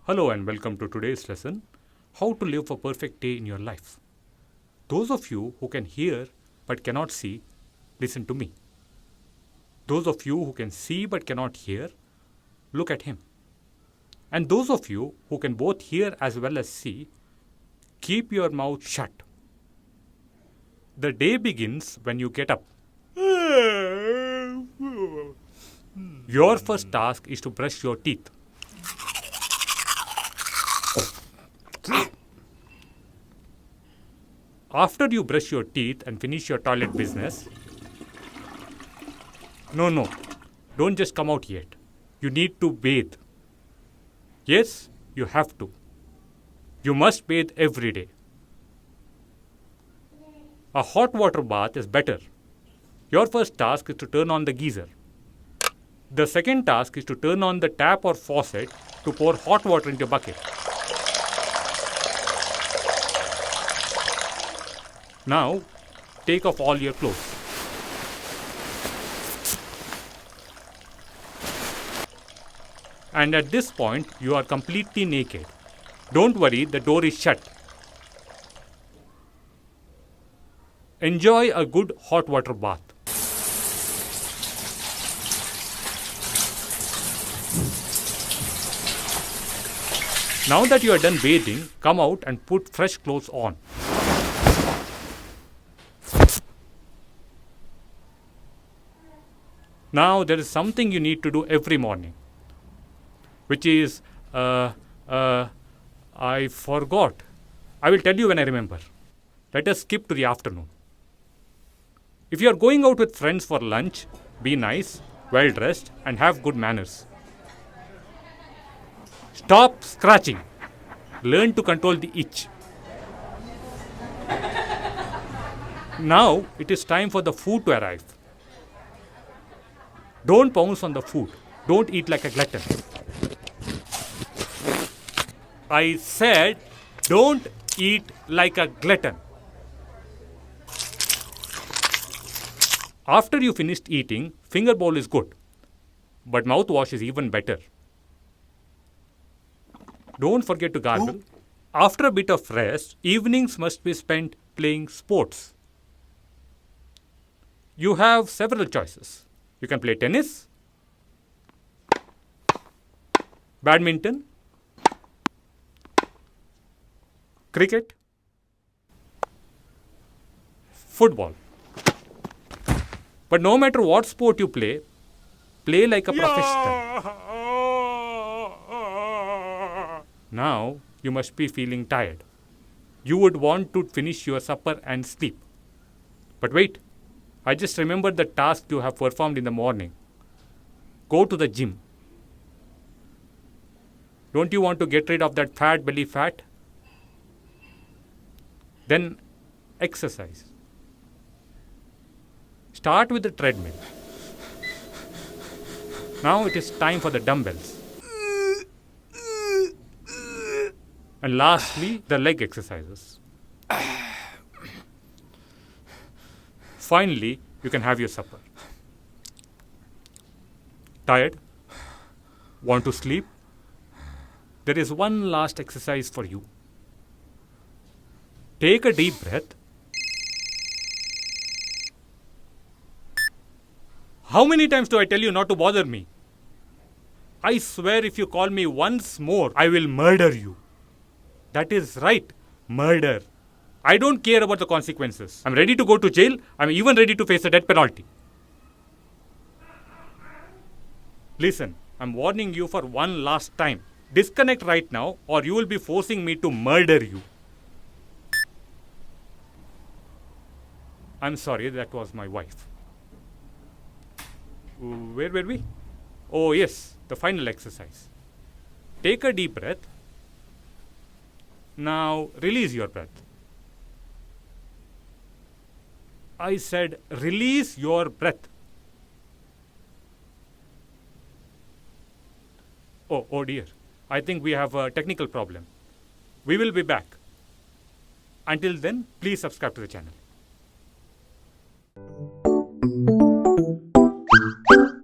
Hello and welcome to today's lesson, How to Live a Perfect Day in Your Life. Those of you who can hear but cannot see, listen to me. Those of you who can see but cannot hear, look at him. And those of you who can both hear as well as see, keep your mouth shut. The day begins when you get up. Your first task is to brush your teeth. After you brush your teeth and finish your toilet business, no, don't just come out yet. You need to bathe. Yes, you have to. You must bathe every day. A hot water bath is better. Your first task is to turn on the geyser. The second task is to turn on the tap or faucet to pour hot water into a bucket. Now, take off all your clothes. And at this point, you are completely naked. Don't worry, the door is shut. Enjoy a good hot water bath. Now that you are done bathing, come out and put fresh clothes on. Now there is something you need to do every morning, which is, I forgot. I will tell you when I remember. Let us skip to the afternoon. If you are going out with friends for lunch, be nice, well dressed, and have good manners. Stop scratching. Learn to control the itch. Now it is time for the food to arrive. Don't pounce on the food. Don't eat like a glutton. I said, don't eat like a glutton. After you finished eating, finger bowl is good, but mouthwash is even better. Don't forget to gargle. After a bit of rest, evenings must be spent playing sports. You have several choices. You can play tennis, badminton, cricket, football. But no matter what sport you play like a professional. Now you must be feeling tired. You would want to finish your supper and sleep. But wait, I just remembered the task you have performed in the morning. Go to the gym. Don't you want to get rid of that fat belly fat? Then exercise. Start with the treadmill. Now it is time for the dumbbells. And lastly, the leg exercises. Finally, you can have your supper. Tired? Want to sleep? There is one last exercise for you. Take a deep breath. How many times do I tell you not to bother me? I swear if you call me once more, I will murder you. That is right, murder. I don't care about the consequences. I'm ready to go to jail. I'm even ready to face the death penalty. Listen, I'm warning you for one last time. Disconnect right now or you will be forcing me to murder you. I'm sorry, that was my wife. Where were we? Oh yes, the final exercise. Take a deep breath. Now release your breath. I said release your breath. Oh dear. I think we have a technical problem. We will be back. Until then, please subscribe to the channel.